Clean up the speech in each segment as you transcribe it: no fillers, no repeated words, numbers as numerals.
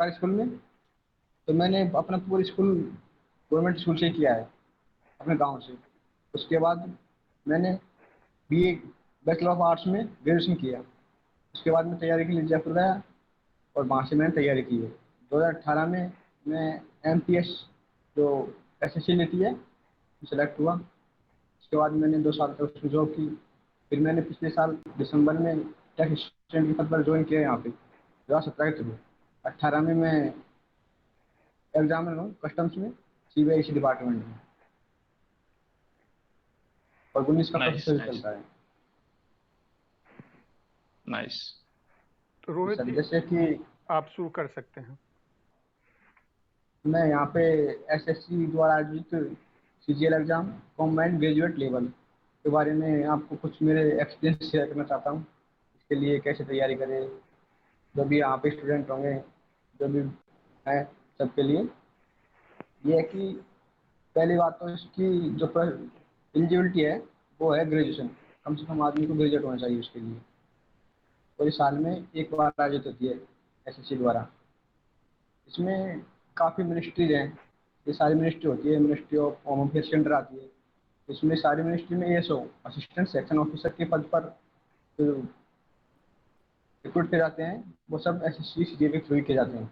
सरकारी स्कूल में। तो मैंने अपना पूरा स्कूल गवर्नमेंट स्कूल से ही किया है, अपने गांव से। उसके बाद मैंने बीए बैचलर ऑफ आर्ट्स में ग्रेजुएशन किया। उसके बाद मैं तैयारी के लिए जयपुर गया और वहाँ से मैंने तैयारी की है। 2018 में मैं एमपीएस जो एसएससी लेती है सेलेक्ट हुआ। उसके बाद मैंने 2 साल तक उसमें जॉब की। फिर मैंने पिछले साल दिसंबर में टेक असिस्टेंट के पद पर ज्वाइन किया यहाँ पे 2017 के थ्रू। 18 में मैं एग्जाम में हूँ कस्टम्स में, सीबीआईसी डिपार्टमेंट में, और 19 का नाइस प्रोसेसर नाइस चलता है। नाइस। तो रोहित सर जी, जैसे कि आप शुरू कर सकते हैं। मैं यहाँ पे एसएससी द्वारा आयोजित CGL exam combined graduate level के बारे में आपको कुछ मेरे एक्सपीरियंस शेयर करना चाहता हूँ। इसके लिए कैसे तैयारी करें, जो भी यहाँ पे स्टूडेंट होंगे, जो भी हैं, सबके लिए ये है कि पहली बात तो इसकी जो एलिजिबिलिटी है वो है ग्रेजुएशन। कम से कम आदमी को ग्रेजुएट होना चाहिए उसके लिए। और इस साल में एक बार आयोजित होती है एसएससी द्वारा। इसमें काफ़ी मिनिस्ट्रीज हैं। ये सारी मिनिस्ट्री होती है, मिनिस्ट्री ऑफ होम अफेयर्स के अंडर आती है। इसमें सारी मिनिस्ट्री में एएसओ असिस्टेंट सेक्शन ऑफिसर के पद पर रिक्रूट किए जाते हैं, वो सब एसएससी सीजीएल के थ्रू ही किए जाते हैं।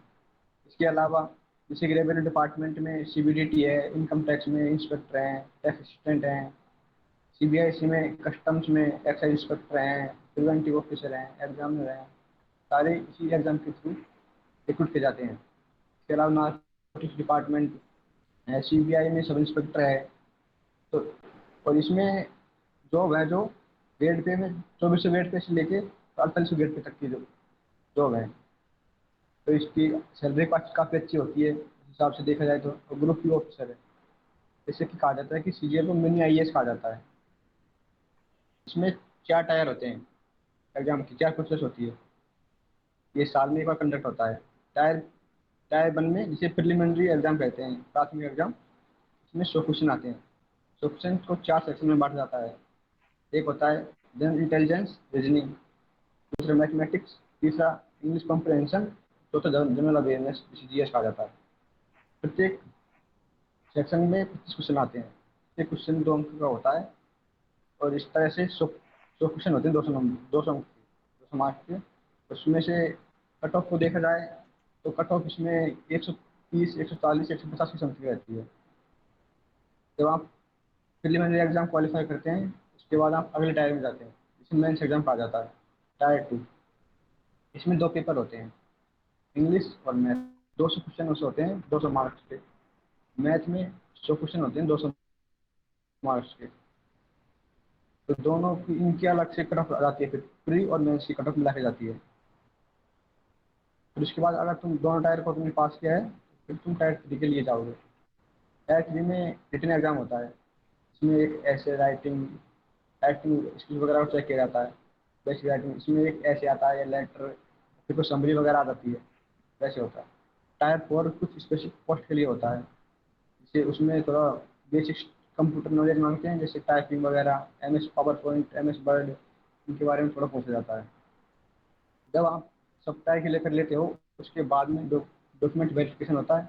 इसके अलावा जैसे कि रेवेन्यू डिपार्टमेंट में सीबीडीटी है, इनकम टैक्स में इंस्पेक्टर हैं, टैक्स असिस्टेंट हैं, सीबीआईसी में कस्टम्स में एक्साइज इंस्पेक्टर हैं, प्रिवेंटिव ऑफिसर हैं, एग्जामिनर हैं, सारे इसी एग्जाम के थ्रू रिक्रूट किए जाते हैं। इसके अलावा नार्कोटिक्स डिपार्टमेंट है, सीबीआई में सब इंस्पेक्टर है। तो और इसमें जॉब है जो ग्रेड पे में 2400 ग्रेड पे से लेके 4800 ग्रेड पे तक की जो जॉब है। तो इसकी सैलरी काफ़ी अच्छी होती है उस हिसाब से देखा जाए तो। ग्रुप की ऑफिसर है, जैसे कि कहा जाता है कि सीजीएल को मिनी आईएएस कहा जाता है। इसमें 4 टायर होते हैं, एग्जाम की 4 प्रोसेस होती है। ये साल में एक बार कंडक्ट होता है। टायर टायर 1 में जिसे प्रिलिमिनरी एग्जाम कहते हैं, प्राथमिक एग्जाम, इसमें 100 क्वेश्चन आते हैं। 100 क्वेश्चन को 4 सेक्शन में बांटा जाता है। एक होता है जनरल इंटेलिजेंस रीजनिंग, दूसरा मैथमेटिक्स, तीसरा इंग्लिश कॉम्प्रहेंशन, चौथा जनरल अवेयरनेस, जिसे जीएस कहा जाता है। प्रत्येक सेक्शन में 25 क्वेश्चन आते हैं। एक क्वेश्चन 2 अंक का होता है। और इस तरह से 100 क्वेश्चन होते हैं, 200 नंबर, 200 अंक के, 200 मार्क्स के। उसमें से कट ऑफ को देखा जाए तो कट ऑफ इसमें 130, 140, 150 की समथिंग रहती है। जब आप प्रिलिमिनरी एग्जाम क्वालिफाई करते हैं उसके बाद आप अगले टायर में जाते हैं, जिसे मेंस एग्जाम कहा जाता है, टायर 2। इसमें 2 पेपर होते हैं, इंग्लिश और मैथ। 200 क्वेश्चन उससे होते हैं 200 मार्क्स के। मैथ में 100 क्वेश्चन होते हैं 200 मार्क्स के। तो दोनों की इनकी अलग से कट ऑफ आ जाती है, फिर प्री और मेंस की कट ऑफ मिला के जाती है। फिर उसके बाद अगर तुम दोनों टायर को तुमने पास किया है फिर तुम टायर 3 के लिए जाओगे। टायर 3 में रिटन एग्जाम होता है। इसमें एक ऐसे राइटिंग राइटिंग स्किल वगैरह को चेक किया जाता है। बेसिक राइटिंग इसमें एक ऐसे आता है या लेटर, फिर कोई समरी वगैरह आ जाती है, वैसे होता है। टायर 4 कुछ स्पेसिफिक पोस्ट के लिए होता है, जैसे उसमें थोड़ा बेसिक कंप्यूटर नॉलेज मांगते हैं, जैसे टाइपिंग वगैरह, MS power point, MS word, इनके बारे में थोड़ा पूछा जाता है। जब आप सब टायर के लिए कर लेते हो उसके बाद में डॉक्यूमेंट वेरिफिकेशन होता है।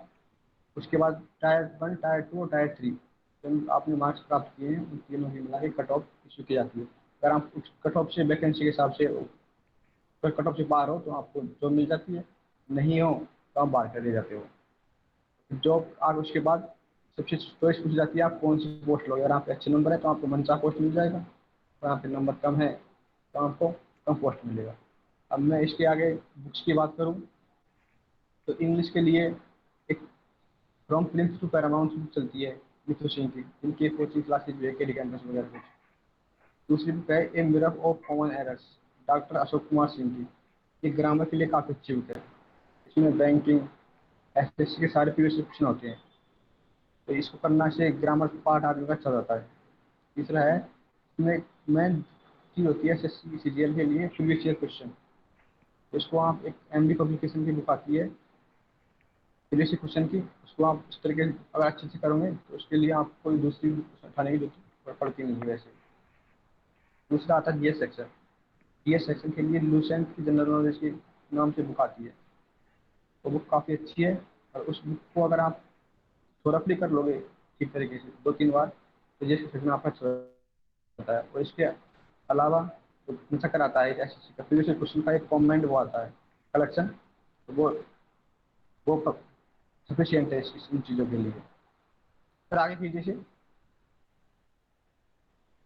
उसके बाद टायर 1, टायर 2 और टायर 3 जब आपने मार्क्स प्राप्त किए हैं उन तीनों की मिला के कट ऑफ इशू की जाती है। अगर आप उस कट ऑफ से वैकेंसी के हिसाब से, अगर कट ऑफ से बाहर हो तो आपको जॉब मिल जाती है, नहीं हो तो आप बाहर चले जाते हो। जॉब आगे उसके बाद सबसे चॉइस पूछी जाती है आप कौन सी पोस्ट लो। अगर आपके अच्छे नंबर है तो आपको मनचाहा पोस्ट मिल जाएगा, और आपके नंबर कम है तो आपको कम पोस्ट मिलेगा। अब मैं इसके आगे बुक्स की बात करूँ तो इंग्लिश के लिए एक from prince to paramount book चलती है मिथु सिंह की, जिनकी कोचिंग क्लासेज भी है के कैंपस वगैरह कुछ। दूसरी बुक है a mirror of common errors, doctor Ashok Kumar Singh की। ये ग्रामर के लिए काफ़ी अच्छी बुक है। इसमें बैंकिंग, एसएससी के सारे प्रीवियस क्वेश्चन होते हैं, तो इसको करना से ग्रामर पार्ट आदमी का अच्छा जाता है। तीसरा है इसमें मेन चीज होती है एसएससी सीजीएल के लिए प्रीवियस ईयर क्वेश्चन। इसको आप एक एमडी पब्लिकेशन की बुक आती है प्रीवियस ईयर क्वेश्चन की, उसको आप इस तरीके से अगर अच्छे से करोगे तो उसके लिए आप कोई दूसरी बुक उठाने की जरूरत पड़ती नहीं है वैसे। दूसरा आता है जीएस सेक्शन। जीएस सेक्शन के लिए लूसेंट की जनरल नॉलेज के नाम से बुक आती है। वो बुक काफ़ी अच्छी है, और उस बुक को अगर आप थोड़ा कर लोगे ठीक तरीके से 2-3 बार, तो ये सच में आपका अच्छा होता है। और इसके अलावा जो चक्कर आता है एसएससी का, प्रीवियस क्वेश्चन का एक कॉम्बाइंड वो आता है कलेक्शन, तो वो सफिशियंट है इन चीज़ों के लिए। फिर आगे कीजिए से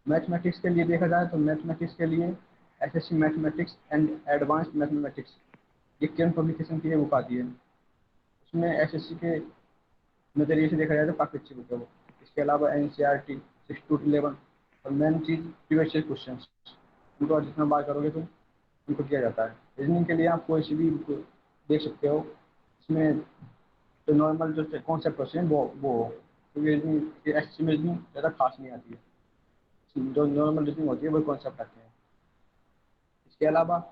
मैथमेटिक्स के लिए देखा जाए तो मैथमेटिक्स के लिए SSC mathematics and advanced mathematics, ये किरण पब्लिकेशन की ये बुक आती है। उसमें एसएससी के नज़रिए से देखा जाए तो काफ़ी अच्छी बुक है वो। इसके अलावा एनसीईआरटी 6 to 11, और मेन चीज़ प्रीवियस ईयर क्वेश्चन, उनको और जितना बात करोगे तो उनको किया जाता है। रीजनिंग के लिए आप कोई सी भी बुक देख सकते हो, इसमें तो नॉर्मल जो कॉन्सेप्ट होते हैं वो हो, क्योंकि रीजनिंग एसएससी में रीजनिंग ज़्यादा खास नहीं आती है, जो नॉर्मल रीजनिंग होती है वही कॉन्सेप्ट आते हैं। इसके अलावा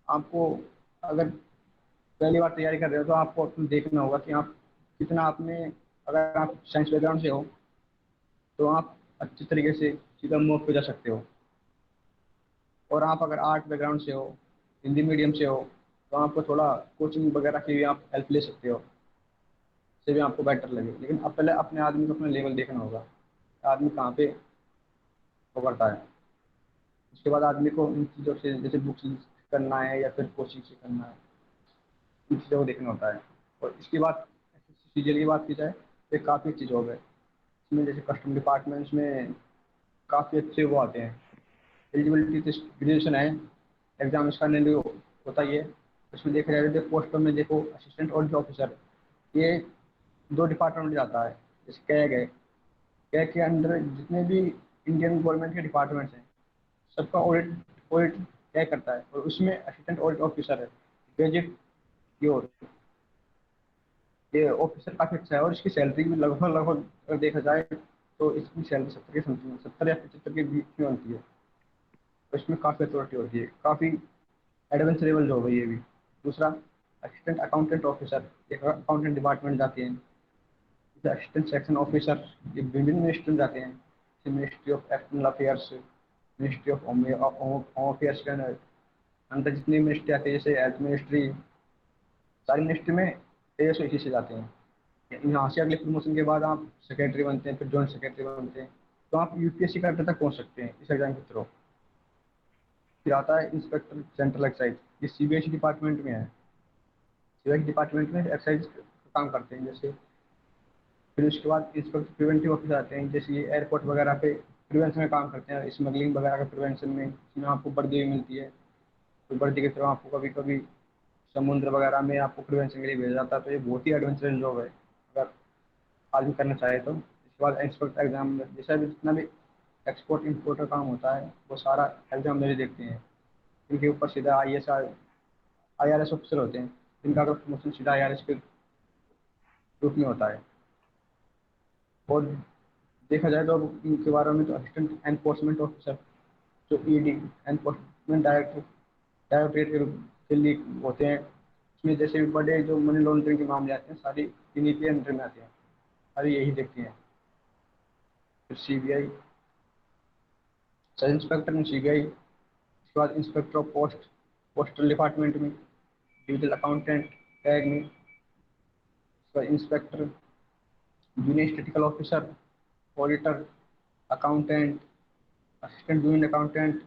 आपको अगर पहली बार तैयारी कर रहे हो तो आपको अपना देखना होगा कि आप कितना आपने, अगर आप साइंस बैकग्राउंड से हो तो आप अच्छी तरीके से सीधा मूव पे जा सकते हो, और आप अगर आर्ट बैकग्राउंड से हो, हिंदी मीडियम से हो, तो आपको थोड़ा कोचिंग वगैरह की भी आप हेल्प ले सकते हो, इससे भी आपको बेटर लगे। लेकिन अब पहले अपने आदमी को अपना लेवल देखना होगा, आदमी कहाँ पे वो करता है। उसके बाद आदमी को इन चीज़ों से जैसे बुक्स करना है या फिर कोचिंग से करना है, इन चीज़ों को देखना होता है। और इसके बाद सीजीएल की बात की जाए तो काफ़ी अच्छी जॉब है। इसमें जैसे कस्टम डिपार्टमेंट्स में काफ़ी अच्छे वो आते हैं, एलिजिबिलिटी टेस्ट ग्रेजुएशन है, एग्जाम इसका नहीं होता ही है। उसमें देखा जाए तो पोस्टों में देखो असिस्टेंट ऑडिट ऑफिसर, ये 2 डिपार्टमेंट में जाता है। जैसे कैग है, कैग के अंडर जितने भी इंडियन गवर्नमेंट के डिपार्टमेंट्स हैं सबका ऑडिट ऑडिट कैग करता है, और उसमें असिस्टेंट ऑडिट ऑफिसर है ग्रेजुएट की ओर। ये ऑफिसर काफ़ी अच्छा है, और इसकी सैलरी भी लगभग लगभग अगर देखा जाए तो इसकी सैलरी 70 के समथिंग, 70 या 75 के बीच में होती है। तो इसमें काफ़ी अथॉरिटी होती है, काफ़ी एडवांस लेवल जॉब है ये भी। दूसरा असिस्टेंट अकाउंटेंट ऑफिसर, एक अकाउंटेंट डिपार्टमेंट जाते हैं। जैसे असिस्टेंट सेक्शन ऑफिसर, ये विभिन्न मिनिस्ट्री में जाते हैं, जैसे ministry of external affairs, ministry of home affairs के अंदर अंदर जितनी मिनिस्ट्री आती है, जैसे हेल्थ मिनिस्ट्री, सारी मिनिस्ट्री में एएसओ इसी से जाते हैं। यहाँ से अगले प्रमोशन के बाद आप सेक्रेटरी बनते हैं, फिर जॉइंट सेक्रेटरी बनते हैं, तो आप यूपीएससी कैडर तक पहुँच सकते हैं इस एग्जाम के थ्रू। फिर आता है इंस्पेक्टर सेंट्रल एक्साइज, ये सीबीआई डिपार्टमेंट में है। सीबीआई डिपार्टमेंट में एक्साइज का काम करते हैं जैसे। फिर उसके बाद इंस्पेक्टर प्रिवेंटिव ऑफिसर आते हैं, जैसे ये एयरपोर्ट वगैरह पे प्रिवेंशन में काम करते हैं, स्मगलिंग वगैरह का प्रिवेंशन में, इसमें आपको वर्दी भी मिलती है। तो वर्दी के थ्रू आपको कभी कभी समुद्र वगैरह में आपको प्रिवेंशन के लिए भेजा जाता है, तो ये बहुत ही एडवेंचरस जॉब है अगर आदमी करना चाहे तो। इसके बाद इंस्पेक्टर एग्जाम में जैसा भी जितना भी एक्सपोर्ट इम्पोर्ट का काम होता है वो सारा एग्जाम मेरे देखते हैं। इनके ऊपर सीधा आईआरएस ऑफिसर होते हैं, इनका अगर प्रमोशन सीधा आईआरएस के रूप में होता है। और देखा जाए तो इनके बारे में तो असिस्टेंट एनफोर्समेंट ऑफिसर, जो ईडी एनफोर्समेंट डायरेक्टरेट के रूप के लिए होते हैं। इसमें जैसे भी बड़े जो मनी लॉन्ड्रिंग के मामले आते हैं सारी इन्हीं के अंडर में आते हैं, सारी यही देखती हैं। फिर सीबीआई सब इंस्पेक्टर इन सीबीआई, उसके बाद इंस्पेक्टर ऑफ पोस्टल डिपार्टमेंट में, डिजिटल अकाउंटेंट टैग में, उसके बाद inspector, junior statical officer, auditor, accountant, assistant junior accountant,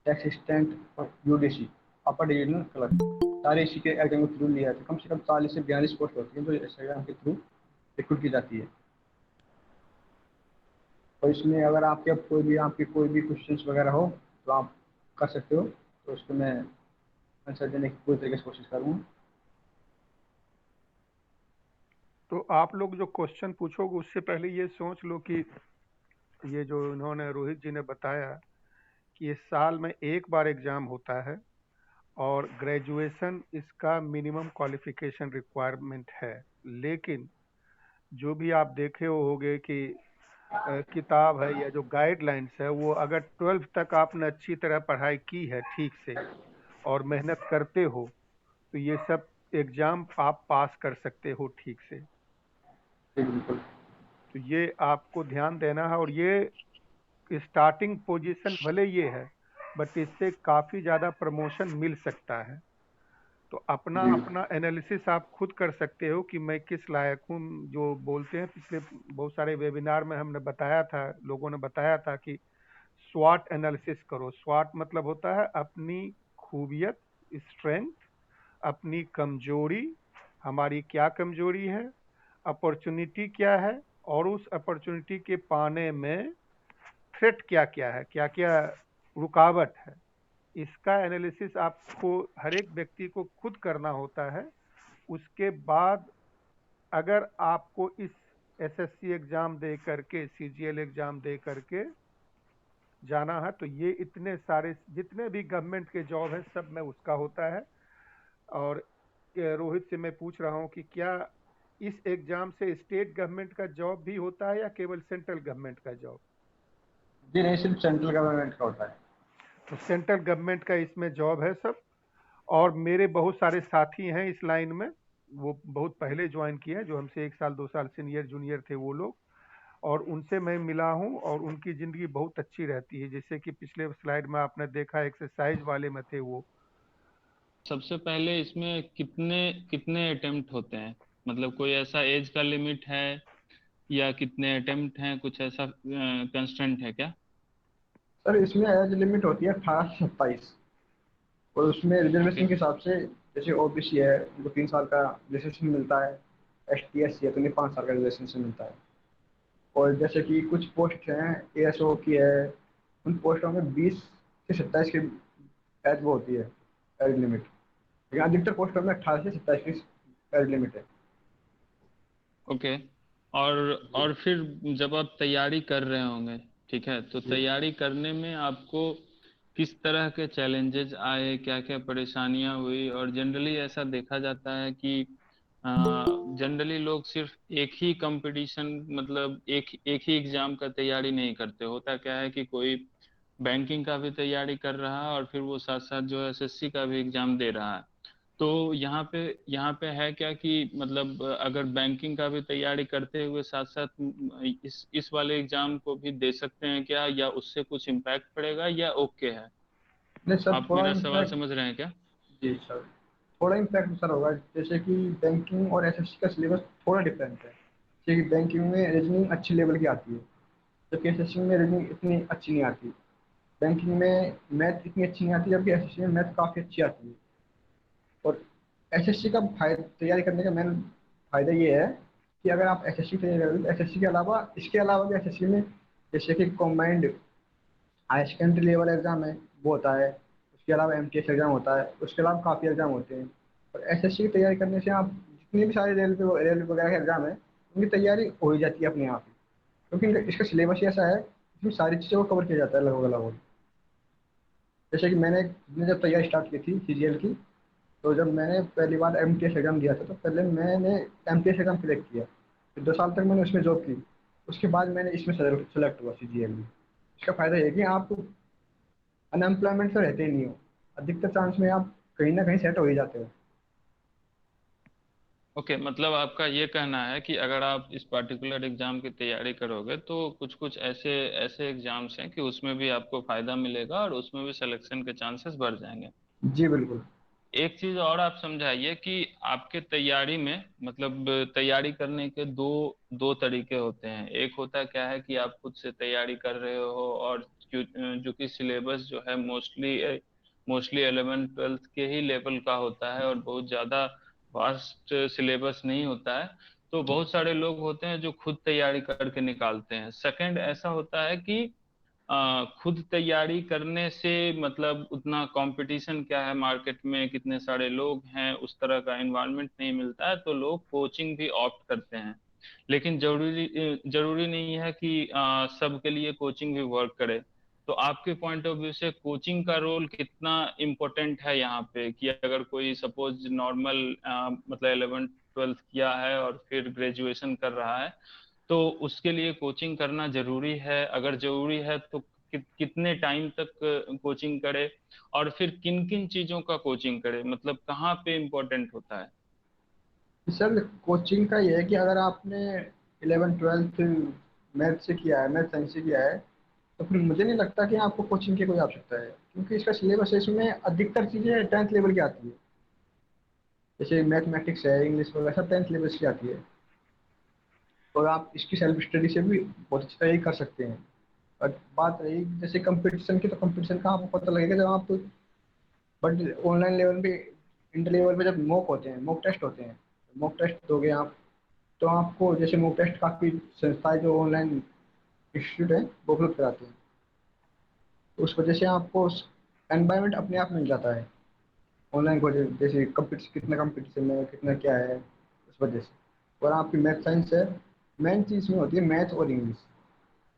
tax assistant, और यूडीसी अपर डिविजनल क्लर्क, सारे इसी के एग्जाम के थ्रू लिया जाता है। कम से कम 40 से 42 पोस्ट होती है जो इस एग्जाम के थ्रू रिक्रूट की जाती है। और इसमें अगर आपकी कोई भी क्वेश्चंस वगैरह हो तो आप कर सकते हो, तो उसको मैं आंसर देने की पूरी तरीके से कोशिश करूँगा। तो आप लोग जो क्वेश्चन पूछोगे उससे पहले ये सोच लो कि ये जो इन्होंने रोहित जी ने बताया कि ये साल में एक बार एग्जाम होता है और ग्रेजुएशन इसका मिनिमम क्वालिफिकेशन रिक्वायरमेंट है। लेकिन जो भी आप देखे होंगे कि किताब है या जो गाइडलाइंस है वो अगर 12th तक आपने अच्छी तरह पढ़ाई की है ठीक से और मेहनत करते हो तो ये सब एग्जाम आप पास कर सकते हो ठीक से। जी बिल्कुल। तो ये आपको ध्यान देना है, और ये स्टार्टिंग पोजीशन भले ये है बट इससे काफ़ी ज़्यादा प्रमोशन मिल सकता है। तो अपना जी अपना एनालिसिस आप खुद कर सकते हो कि मैं किस लायक हूँ। जो बोलते हैं पिछले बहुत सारे वेबिनार में हमने बताया था, लोगों ने बताया था कि स्वाट एनालिसिस करो। स्वाट मतलब होता है अपनी खूबियत, स्ट्रेंथ, अपनी कमजोरी, हमारी क्या कमजोरी है, अपॉर्चुनिटी क्या है, और उस अपॉर्चुनिटी के पाने में थ्रेट क्या क्या है, क्या क्या रुकावट है। इसका एनालिसिस आपको हर एक व्यक्ति को खुद करना होता है। उसके बाद अगर आपको इस एसएससी एग्जाम दे करके, सीजीएल एग्जाम दे करके जाना है, तो ये इतने सारे जितने भी गवर्नमेंट के जॉब है सब में उसका होता है। और रोहित से मैं पूछ रहा हूँ कि क्या इस एग्जाम से स्टेट गवर्नमेंट का जॉब भी होता है या केवल सेंट्रल गवर्नमेंट का जॉब? जी, नहीं सिर्फ सेंट्रल गवर्नमेंट का होता है। तो सेंट्रल गवर्नमेंट का इसमें जॉब है सब। और मेरे बहुत सारे साथी हैं इस लाइन में, वो बहुत पहले ज्वाइन किए हैं, जो हमसे 1 साल 2 साल सीनियर जूनियर थे वो लोग। और उनसे मैं मिला हूँ और उनकी ज़िंदगी बहुत अच्छी रहती है। जैसे कि पिछले स्लाइड में आपने देखा एक्सरसाइज वाले में थे वो। सबसे पहले इसमें कितने कितने अटेम्प्ट होते हैं? मतलब कोई ऐसा एज का लिमिट है या कितने अटेम्प्ट हैं, कुछ ऐसा कंस्ट्रेंट है क्या? सर इसमें एज लिमिट होती है 18 से 27, और उसमें ओके। रिजर्वेशन के हिसाब से, जैसे ओबीसी है उनको 3 साल का रिजर्वेशन मिलता है, ST SC है तो उन्हें 5 साल का रिजर्वेशन मिलता है। और जैसे कि कुछ पोस्ट हैं, ASO की है, उन पोस्टों में 20 से 27 की एज वो होती है, एज लिमिट। लेकिन अधिकतर पोस्टों में 18 से 27 की एज लिमिट है। ओके। और जी और फिर जब आप तैयारी कर रहे होंगे, ठीक है, तो जी। तैयारी करने में आपको किस तरह के चैलेंजेस आए, क्या क्या परेशानियां हुई? और जनरली ऐसा देखा जाता है कि जनरली लोग सिर्फ एक ही कंपटीशन, मतलब एक एक ही एग्जाम का तैयारी नहीं करते। होता क्या है कि कोई बैंकिंग का भी तैयारी कर रहा है और फिर वो साथ साथ जो है एसएससी का भी एग्जाम दे रहा है। तो यहाँ पे है क्या कि मतलब अगर बैंकिंग का भी तैयारी करते हुए साथ साथ इस वाले एग्जाम को भी दे सकते हैं क्या, या उससे कुछ इम्पैक्ट पड़ेगा, या ओके है? नहीं सर, आप थोड़ा मेरा सवाल इम्पैक्ट। समझ रहे हैं क्या? जी सर, थोड़ा इम्पैक्ट सर होगा। जैसे कि बैंकिंग और SSC का सिलेबस थोड़ा डिफरेंट है। जैसे कि बैंकिंग में रीजनिंग अच्छी लेवल की आती है, जबकि SSC में रीजनिंग इतनी अच्छी नहीं आती। बैंकिंग में मैथ इतनी अच्छी नहीं आती, जबकि SSC में मैथ काफ़ी अच्छी आती है। और SSC का फायदा, तैयारी करने का मेन फायदा ये है कि अगर आप SSC तैयारी करोगे तो SSC के अलावा, इसके अलावा भी SSC में जैसे कि combined high secondary level exam है, वो होता है। उसके अलावा MTS एग्जाम होता है, उसके अलावा काफ़ी एग्जाम होते हैं। और SSC की तैयारी करने से आप जितने भी सारे रेलवे वगैरह के एग्जाम है, उनकी तैयारी हो ही जाती है अपने आप ही। क्योंकि इसका सिलेबस ही ऐसा है, इसमें सारी चीज़ों को कवर किया जाता है लगभग लगभग। जैसे कि मैंने जब तैयारी स्टार्ट की थी CGL की, तो जब मैंने पहली बार MTS एग्जाम दिया था, तो पहले मैंने MTS एग्जाम क्लियर किया, फिर 2 साल तक मैंने उसमें जॉब की। उसके बाद मैंने इसमें सेलेक्ट हुआ CGL में। इसका फायदा ये है कि आप अनएम्प्लॉयमेंट से रहते ही नहीं हो, अधिकतर चांस में आप कहीं ना कहीं सेट हो ही जाते हो। ओके, मतलब आपका ये कहना है कि अगर आप इस पर्टिकुलर एग्जाम की तैयारी करोगे तो कुछ कुछ ऐसे ऐसे एग्जाम्स हैं कि उसमें भी आपको फायदा मिलेगा और उसमें भी सिलेक्शन के चांसेस बढ़ जाएंगे। जी बिल्कुल। एक चीज और आप समझाइए कि आपके तैयारी में, मतलब तैयारी करने के दो दो तरीके होते हैं। एक होता क्या है कि आप खुद से तैयारी कर रहे हो, और जो कि सिलेबस जो है मोस्टली मोस्टली 11th 12th के ही लेवल का होता है और बहुत ज्यादा वास्ट सिलेबस नहीं होता है। तो बहुत सारे लोग होते हैं जो खुद तैयारी करके निकालते हैं। सेकंड ऐसा होता है कि खुद तैयारी करने से मतलब उतना कंपटीशन क्या है मार्केट में, कितने सारे लोग हैं, उस तरह का एनवायरनमेंट नहीं मिलता है, तो लोग कोचिंग भी ऑप्ट करते हैं। लेकिन जरूरी नहीं है कि सबके लिए कोचिंग भी वर्क करे। तो आपके पॉइंट ऑफ व्यू से कोचिंग का रोल कितना इम्पोर्टेंट है यहाँ पे? कि अगर कोई सपोज नॉर्मल मतलब 11th 12th किया है और फिर ग्रेजुएशन कर रहा है, तो उसके लिए कोचिंग करना जरूरी है? अगर जरूरी है तो कितने टाइम तक कोचिंग करे, और फिर किन किन चीजों का कोचिंग करे, मतलब कहाँ पे इम्पोर्टेंट होता है? सर कोचिंग का ये है कि अगर आपने 11th 12th मैथ से किया है, मैथ साइंस से किया है, तो फिर मुझे नहीं लगता कि आपको कोचिंग की कोई आवश्यकता है, क्योंकि इसका सिलेबस है, इसमें अधिकतर चीज़ें 10th लेवल की आती है। जैसे मैथमेटिक्स है, इंग्लिश वगैरह सब 10th लेवल की आती है। और आप इसकी सेल्फ स्टडी से भी बहुत अच्छी तरह कर सकते हैं। और बात रही जैसे कंपटीशन की, तो कंपटीशन का आपको पता लगेगा जब आप, बट ऑनलाइन लेवल पे, इंटर लेवल पे जब मॉक होते हैं, मॉक टेस्ट होते हैं, मॉक टेस्ट दोगे आप, तो आपको जैसे मॉक टेस्ट काफ़ी संस्थाएं जो ऑनलाइन इंस्टीट्यूट है वो उपलब्ध कराते हैं, तो उस वजह से आपको एनवायरनमेंट अपने आप मिल जाता है ऑनलाइन को, जैसे कंपटीशन, कितना कंपटीशन है, कितना क्या है, उस वजह से। और आपकी मैथ साइंस है, मेन चीज़ में होती है मैथ और इंग्लिश।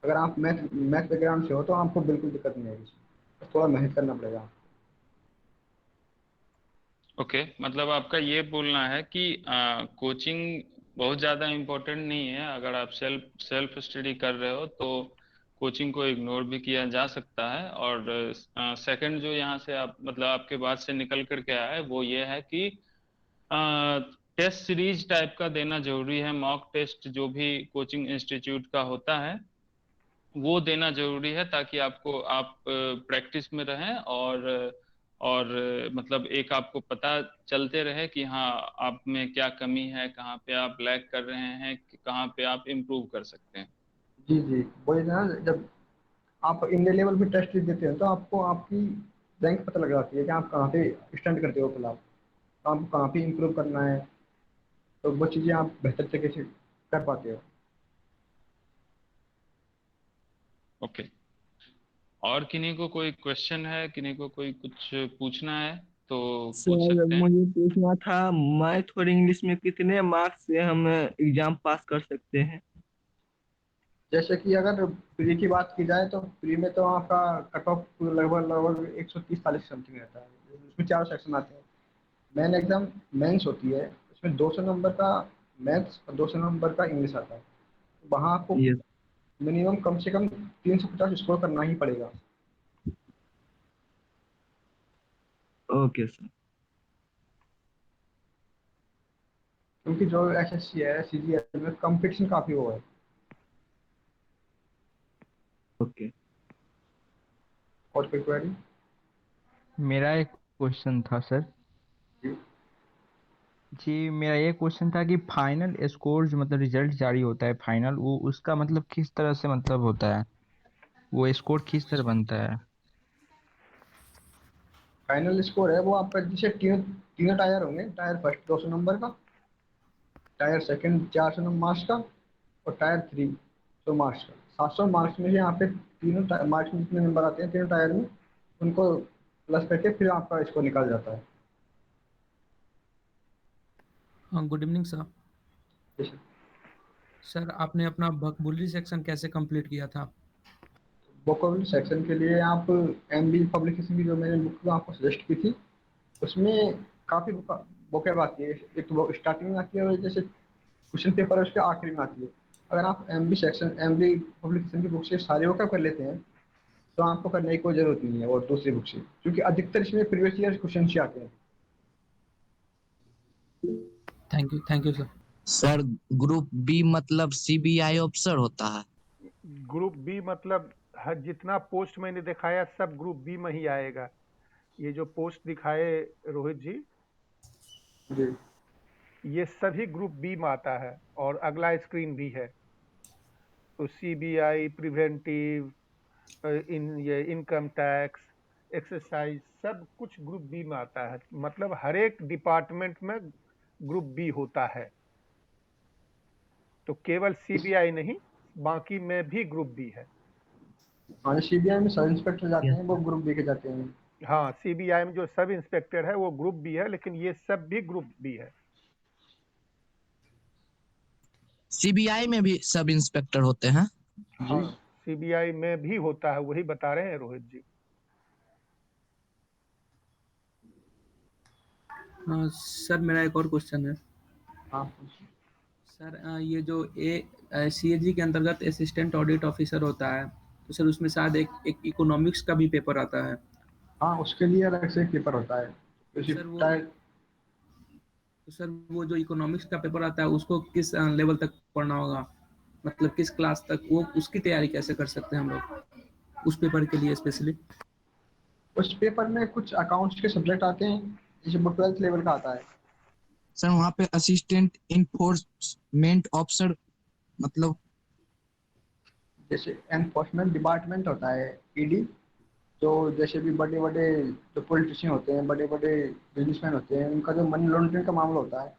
अगर आप मैथ मैथ बैकग्राउंड से हो तो आपको बिल्कुल दिक्कत नहीं आएगी इसमें। बस थोड़ा मेहनत करना पड़ेगा। ओके, मतलब आपका ये बोलना है कि कोचिंग बहुत ज़्यादा इम्पोर्टेंट नहीं है। अगर आप सेल्फ सेल्फ स्टडी कर रहे हो तो कोचिंग को इग्नोर भी किया जा सकता है। और सेकंड जो यहाँ से आप मतलब आपके बात से निकल कर के आया है वो ये है कि टेस्ट सीरीज टाइप का देना जरूरी है। मॉक टेस्ट जो भी कोचिंग इंस्टीट्यूट का होता है वो देना जरूरी है, ताकि आपको आप प्रैक्टिस में रहें। और मतलब एक आपको पता चलते रहे कि हाँ आप में क्या कमी है, कहाँ पे आप लैग कर रहे हैं, कि कहाँ पे आप इम्प्रूव कर सकते हैं। जी जी, वही ना, जब आप इंडिया लेवल पे टेस्ट देते हैं तो आपको आपकी रैंक पता लग जाती है कि आप कहाँ पे स्टैंड करते हो फिलहाल, तो आपको कहाँ पे इम्प्रूव करना है, तो वो चीज़ें आप बेहतर तरीके से कर पाते हो। ओके, और किन्हीं को कोई क्वेश्चन है, किन्हीं को कोई कुछ पूछना है तो पूछ सर सकते हैं। मुझे पूछना था, मैथ और इंग्लिश में कितने मार्क्स से हम एग्जाम पास कर सकते हैं? जैसे कि अगर प्री की बात की जाए तो प्री में तो आपका कट ऑफ लगभग लगभग 130-140 समथिंग रहता है। उसमें 4 सेक्शन आते हैं। मेन एग्जाम मेंस होती है, उसमें 200 नंबर का मैथ्स और 200 नंबर का इंग्लिश आता है। वहाँ आपको यस। मिनिमम कम से कम 350 स्कोर करना ही पड़ेगा। Okay sir. क्योंकि जो एसएससी है, सीजीएल में कंपटीशन काफ़ी हुआ है। ओके। और कोई क्वेरी? मेरा एक क्वेश्चन था सर। जी। जी, मेरा ये क्वेश्चन था कि फाइनल स्कोर जो मतलब रिजल्ट जारी होता है फाइनल, वो उसका मतलब किस तरह से मतलब होता है, वो स्कोर किस तरह बनता है? फाइनल स्कोर है वो आपका, जैसे तीनों तीनों टायर होंगे। टायर फर्स्ट 200 नंबर का, टायर सेकंड 400 मार्क्स का, और टायर थ्री 100 मार्क्स का। 700 मार्क्स में से यहाँ पे तीनों मार्क्स में जितने नंबर आते हैं तीनों टायर में, उनको प्लस करके फिर आपका स्कोर निकाल जाता है। हाँ, गुड इवनिंग सर। जैसे सर आपने अपना वोकेबुलरी सेक्शन कैसे कंप्लीट किया था? वोकेबुलरी सेक्शन के लिए आप एमबी पब्लिकेशन की जो मैंने बुक आपको सजेस्ट की थी, उसमें काफ़ी वोकेब आती है। एक तो वो स्टार्टिंग में आती है, और जैसे क्वेश्चन पेपर है उसके आखिरी में आती है। अगर आप एमबी पब्लिकेशन की बुक से सारे वोकेब कर लेते हैं तो आपको करने की कोई जरूरत नहीं है और दूसरी बुक से, क्योंकि अधिकतर इसमें प्रीवियस ईयर क्वेश्चन ही आते हैं। Thank you sir. Sir group B मतलब सीबीआई ऑफिसर होता है? ग्रुप बी मतलब हर जितना पोस्ट मैंने दिखाया सब ग्रुप बी में ही आएगा। ये जो पोस्ट दिखाए रोहित जी, जी ये सभी ग्रुप बी में आता है। और अगला स्क्रीन भी है, तो सीबीआई, प्रिवेंटिव, ये इनकम टैक्स, एक्सरसाइज, सब कुछ ग्रुप बी में आता है। मतलब हर एक डिपार्टमेंट में ग्रुप बी होता है, तो केवल सीबीआई नहीं, बाकी में भी ग्रुप बी है। हाँ, सीबीआई में सब इंस्पेक्टर जाते यस हैं वो सर। ग्रुप बी के जाते हैं। हाँ, सीबीआई में जो सब इंस्पेक्टर है वो ग्रुप बी है, लेकिन ये सब भी ग्रुप बी है। सीबीआई में भी सब इंस्पेक्टर होते हैं? जी। हाँ, सीबीआई में भी होता है, वही बता रहे हैं रोहित जी। सर मेरा एक और क्वेश्चन है। हाँ, सर ये जो सीएजी के अंतर्गत असिस्टेंट ऑडिट ऑफिसर होता है, तो सर उसमें शायद एक इकोनॉमिक्स का भी पेपर आता है। हाँ, उसके लिए अलग से एक पेपर होता है। तो उसी सर वो टाइप। तो सर वो जो इकोनॉमिक्स का पेपर आता है उसको किस लेवल तक पढ़ना होगा, मतलब किस क्लास तक, वो उसकी तैयारी कैसे कर सकते हैं हम लोग उस पेपर के लिए स्पेशली? उस पेपर में कुछ अकाउंट्स के सब्जेक्ट आते हैं, जैसे वो 12th लेवल का आता है। सर वहाँ पे असिस्टेंट इन्फोर्समेंट ऑफिसर मतलब जैसे एनफोर्समेंट डिपार्टमेंट होता है, ईडी, तो जैसे भी बड़े बड़े जो पॉलिटिशियन होते हैं, बड़े बड़े बिजनेसमैन होते हैं, उनका जो मनी लॉन्ड्रिंग का मामला होता है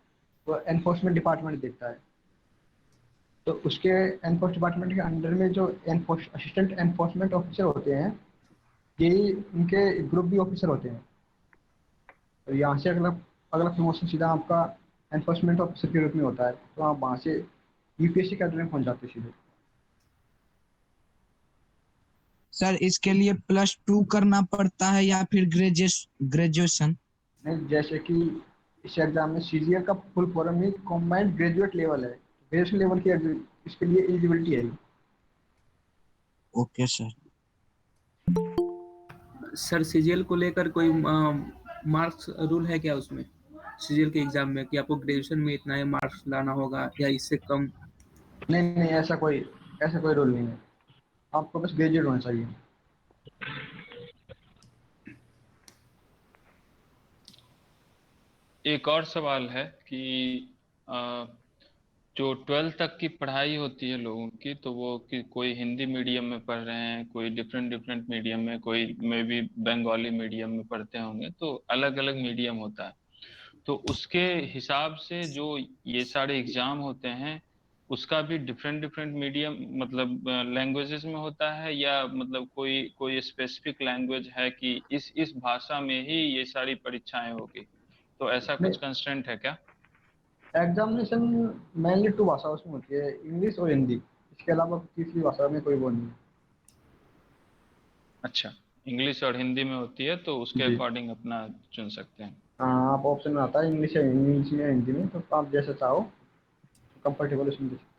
वो एनफोर्समेंट डिपार्टमेंट देखता है। तो उसके एनफोर्स डिपार्टमेंट के अंडर में जो एनफोर्स असिस्टेंट एनफोर्समेंट ऑफिसर होते हैं, यही उनके ग्रुप बी ऑफिसर होते हैं। तो यहाँ से अगला अगला प्रमोशन सीधा आपका एनफोर्समेंट ऑफिसर के रूप में होता है, तो आप वहाँ से यूपीएससी कैडर में पहुँच जाते हैं सीधे। सर इसके लिए +2 करना पड़ता है या फिर ग्रेजुएशन? नहीं, जैसे कि इस एग्जाम में सीजीएल का फुल फॉर्म ही कॉम्बाइंड ग्रेजुएट लेवल है, ग्रेजुएशन लेवल की इसके लिए एलिजिबिलिटी है। Okay sir. सर सीजीएल को लेकर कोई मार्क्स रूल है क्या उसमें, सीजीएल के एग्जाम में, कि आपको ग्रेजुएशन में इतना ही मार्क्स लाना होगा या इससे कम? नहीं नहीं, ऐसा कोई रूल नहीं है, आपको बस ग्रेजुएट होना चाहिए। एक और सवाल है कि जो 12th तक की पढ़ाई होती है लोगों की, तो वो कि कोई हिंदी मीडियम में पढ़ रहे हैं, कोई डिफरेंट डिफरेंट मीडियम में, कोई मे भी बंगाली मीडियम में पढ़ते होंगे, तो अलग अलग मीडियम होता है। तो उसके हिसाब से जो ये सारे एग्जाम होते हैं, उसका भी डिफरेंट डिफरेंट मीडियम मतलब लैंग्वेजेस में होता है, या मतलब कोई कोई स्पेसिफिक लैंग्वेज है कि इस भाषा में ही ये सारी परीक्षाएं होगी, तो ऐसा नहीं, कुछ कंस्ट्रेंट है क्या? एग्जामिनेशन मेनली 2 भाषाओं में होती है, इंग्लिश और हिंदी। इसके अलावा तीसरी भाषा में कोई वो नहीं है। अच्छा, इंग्लिश और हिंदी में होती है, तो उसके जी अकॉर्डिंग अपना चुन सकते हैं। हाँ, आप ऑप्शन में आता है इंग्लिश या हिंदी में, तो आप जैसे चाहो कंफर्टेबल उसमें दे सकते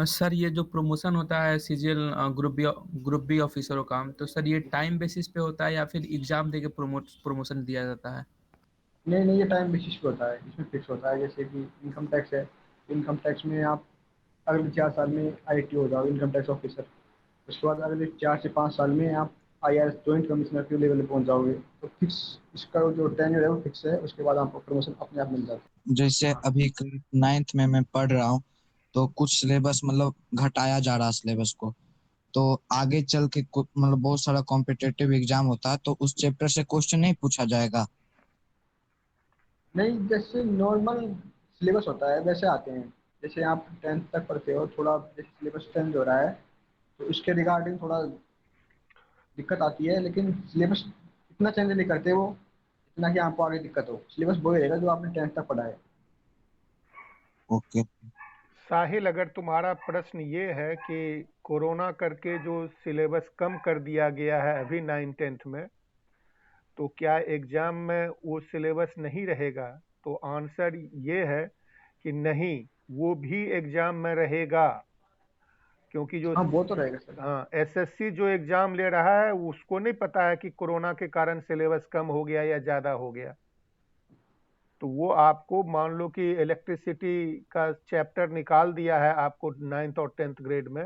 सर ये जो प्रमोशन होता है सीजीएल ग्रुप बी ऑफिसरों का, तो सर ये टाइम बेसिस पे होता है या फिर एग्जाम देके प्रमोशन दिया जाता है? हो। नहीं नहीं, ये टाइम बेसिस पे होता है, इसमें फिक्स होता है। जैसे कि इनकम टैक्स है, इनकम टैक्स में आप अगले 4 साल में आईटी हो जाओ, इनकम टैक्स ऑफिसर। उसके बाद अगले 4 से 5 साल में आप आईआरएस जॉइंट कमिश्नर के लेवल पे पहुंच जाओगे। तो फिक्स इसका जो टेन्योर है वो फिक्स है, उसके बाद आपको प्रमोशन अपने आप मिल जाता है। जैसे अभी 9th में मैं पढ़ रहा हूँ, तो कुछ सिलेबस मतलब घटाया जा रहा है सिलेबस को, तो आगे चल के मतलब बहुत सारा कॉम्पिटिटिव एग्जाम होता है, तो उस चैप्टर से क्वेश्चन नहीं पूछा जाएगा? नहीं, जैसे नॉर्मल सिलेबस होता है वैसे आते हैं। जैसे आप 10th तक पढ़ते हो, थोड़ा जैसे सिलेबस चेंज हो रहा है, तो इसके रिगार्डिंग थोड़ा दिक्कत आती है, लेकिन सिलेबस इतना चेंज नहीं करते वो, इतना कि आपको आगे दिक्कत हो। सिलेबस वही रहेगा जो आपने 10th तक पढ़ा है। ओके। साहिल, अगर तुम्हारा प्रश्न ये है कि कोरोना करके जो सिलेबस कम कर दिया गया है अभी 9th-10th में, तो क्या एग्जाम में वो सिलेबस नहीं रहेगा? तो आंसर ये है कि नहीं, वो भी एग्जाम में रहेगा। क्योंकि जो हाँ, वो तो रहेगा सर। हाँ, एसएससी जो एग्जाम ले रहा है उसको नहीं पता है कि कोरोना के कारण सिलेबस कम हो गया या ज़्यादा हो गया। तो वो आपको मान लो कि इलेक्ट्रिसिटी का चैप्टर निकाल दिया है आपको 9th और 10th ग्रेड में,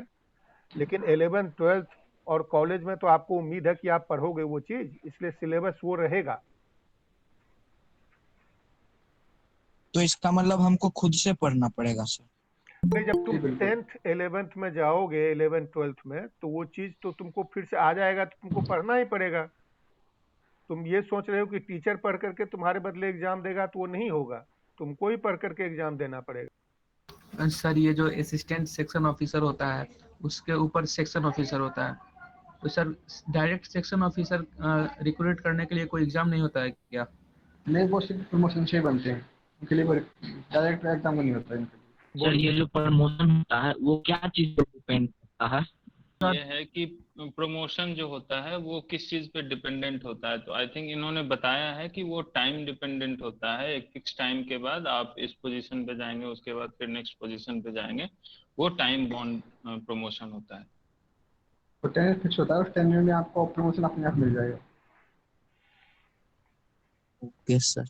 लेकिन 11th 12th और कॉलेज में तो आपको उम्मीद है कि आप पढ़ोगे वो चीज़, इसलिए सिलेबस वो रहेगा। तो इसका मतलब हमको खुद से पढ़ना पड़ेगा सर? नहीं, जब तुम जी बिल्कुल। 10th 11th में जाओगे, 11th 12th में, तो वो चीज़ तो तुमको फिर से आ जाएगा, तो तुमको पढ़ना ही पड़ेगा। तुम ये सोच रहे हो कि टीचर पढ़ करके तुम्हारे बदले एग्जाम देगा, तो वो नहीं होगा, तुमको ही पढ़ करके एग्जाम देना पड़ेगा। सर ये जो असिस्टेंट सेक्शन ऑफिसर होता है, उसके ऊपर सेक्शन ऑफिसर होता है, तो sir direct section officer recruit करने के लिए कोई एग्जाम नहीं होता है क्या? नहीं, वो सिर्फ प्रमोशन से ही बनते हैं, उनके लिए डायरेक्ट एग्जाम नहीं होता है इनके लिए। सर ये जो प्रमोशन होता है वो क्या चीज पर डिपेंड करता है? ये है कि प्रमोशन जो होता है वो किस चीज पे डिपेंडेंट होता है, तो आई थिंक इन्होंने बताया है कि वो टाइम डिपेंडेंट होता है। एक फिक्स टाइम के बाद आप इस पोजीशन पे जाएंगे, उसके बाद फिर नेक्स्ट पोजीशन पे जाएंगे, वो टाइम बॉन्ड प्रमोशन होता है। तो टेन्योर फिक्स होता है, उस टेन्योर में आपको प्रमोशन अपने आप मिल जाएगा। Okay sir.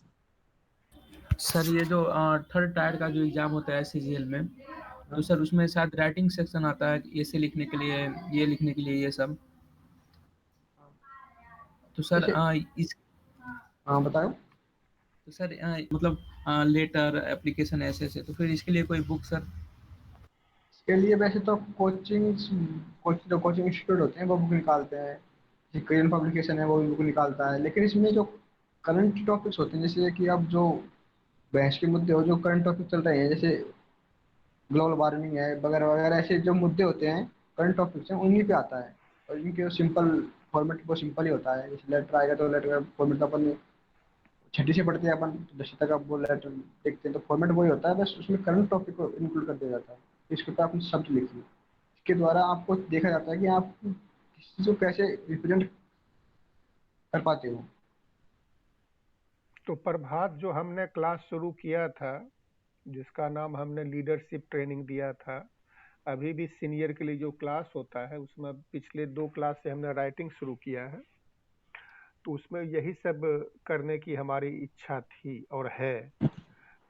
सर ये जो थर्ड टायर का जो एग्जाम होता है सीजीएल में, तो सर उसमें शायद राइटिंग सेक्शन आता है, ऐसे लिखने के लिए, ये लिखने के लिए, ये सब। तो सर जैसे इस हाँ, बताओ। तो सर मतलब लेटर एप्लीकेशन ऐसे ऐसे, तो फिर इसके लिए कोई बुक सर? इसके लिए वैसे तो कोचिंग इंस्टीट्यूट होते हैं वो बुक निकालते हैं, जैसे कोरियन पब्लिकेशन है वो भी बुक निकालता है। लेकिन इसमें जो करंट टॉपिक्स होते हैं, जैसे कि अब जो बहस के मुद्दे हो, जो करंट टॉपिक चल रहे हैं, जैसे ग्लोबल वार्मिंग है वगैरह वगैरह, ऐसे जो मुद्दे होते हैं करंट टॉपिक्स हैं उन्हीं पे आता है। और इनके सिंपल फॉर्मेट वो सिंपल ही होता है। जैसे लेटर आएगा तो लेटर का फॉर्मेट तो अपन छठी से पढ़ते हैं, अपन तो 10वीं तक आप वो लेटर देखते हैं तो फॉर्मेट वही होता है, बस उसमें करंट टॉपिक को इंक्लूड कर दिया जाता है। इसके ऊपर आप शब्द लिखिए, इसके द्वारा आपको देखा जाता है कि आप किसी चीज़ को कैसे रिप्रेजेंट कर पाते हो। तो प्रभात जो हमने क्लास शुरू किया था, जिसका नाम हमने लीडरशिप ट्रेनिंग दिया था, अभी भी सीनियर के लिए जो क्लास होता है उसमें पिछले 2 क्लास से हमने राइटिंग शुरू किया है। तो उसमें यही सब करने की हमारी इच्छा थी और है,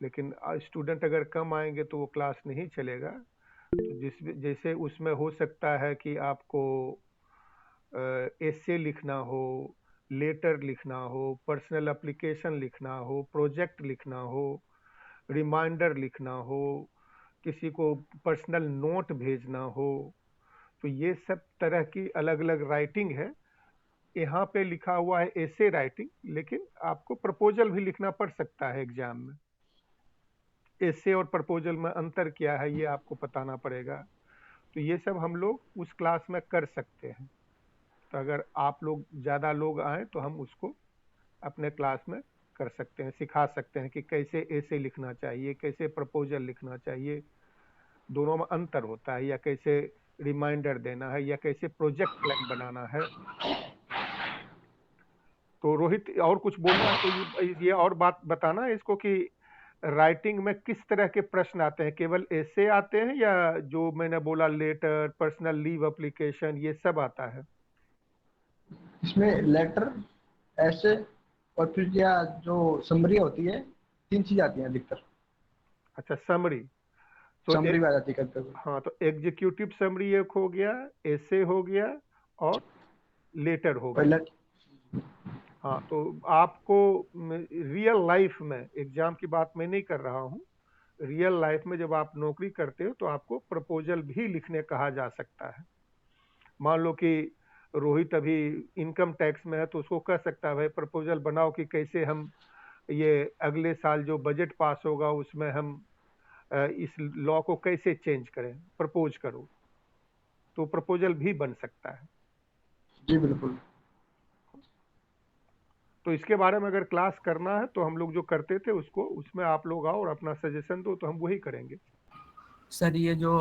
लेकिन स्टूडेंट अगर कम आएंगे तो वो क्लास नहीं चलेगा। तो जैसे उसमें हो सकता है कि आपको एसे लिखना हो, लेटर लिखना हो, पर्सनल एप्लीकेशन लिखना हो, प्रोजेक्ट लिखना हो, रिमाइंडर लिखना हो, किसी को पर्सनल नोट भेजना हो, तो ये सब तरह की अलग अलग राइटिंग है। यहाँ पे लिखा हुआ है एसे राइटिंग, लेकिन आपको प्रपोजल भी लिखना पड़ सकता है एग्जाम में। एसे और प्रपोजल में अंतर क्या है ये आपको बताना पड़ेगा। तो ये सब हम लोग उस क्लास में कर सकते हैं। तो अगर आप लोग ज़्यादा लोग आए तो हम उसको अपने क्लास में कर सकते हैं, सिखा सकते हैं कि कैसे एसे लिखना चाहिए, कैसे प्रपोजल लिखना चाहिए, दोनों में अंतर होता है, या कैसे रिमाइंडर देना है, या कैसे प्रोजेक्ट प्लान बनाना है। तो रोहित और कुछ बोलना है तो ये और बात बताना है इसको कि राइटिंग में किस तरह के प्रश्न आते हैं, केवल ऐसे आते हैं या जो मैंने बोला लेटर, पर्सनल लीव एप्लीकेशन, ये सब आता है? इसमें लेटर, ऐसे और फिर क्या जो समरी होती है, 3 चीज़ आती हैं अधिकतर। अच्छा, समरी। तो समरी भी आ जाती है कभी कभी। हाँ, तो एग्जीक्यूटिव समरी एक हो गया, ऐसे हो गया, और लेटर हो और गया। हाँ, तो आपको रियल लाइफ में, एग्जाम की बात मैं नहीं कर रहा हूँ, रियल लाइफ में जब आप नौकरी करते हो तो आपको प्रपोजल भी लिखने कहा जा सकता है। मान लो कि रोहित अभी इनकम टैक्स में है तो उसको कह सकता है भाई प्रपोजल बनाओ कि कैसे हम ये अगले साल जो बजट पास होगा उसमें हम इस लॉ को कैसे चेंज करें, प्रपोज करो। तो प्रपोजल भी बन सकता है। जी बिल्कुल। तो इसके बारे में अगर क्लास करना है तो हम लोग जो करते थे उसको, उसमें आप लोग आओ और अपना सजेशन दो तो हम वही करेंगे। सर ये जो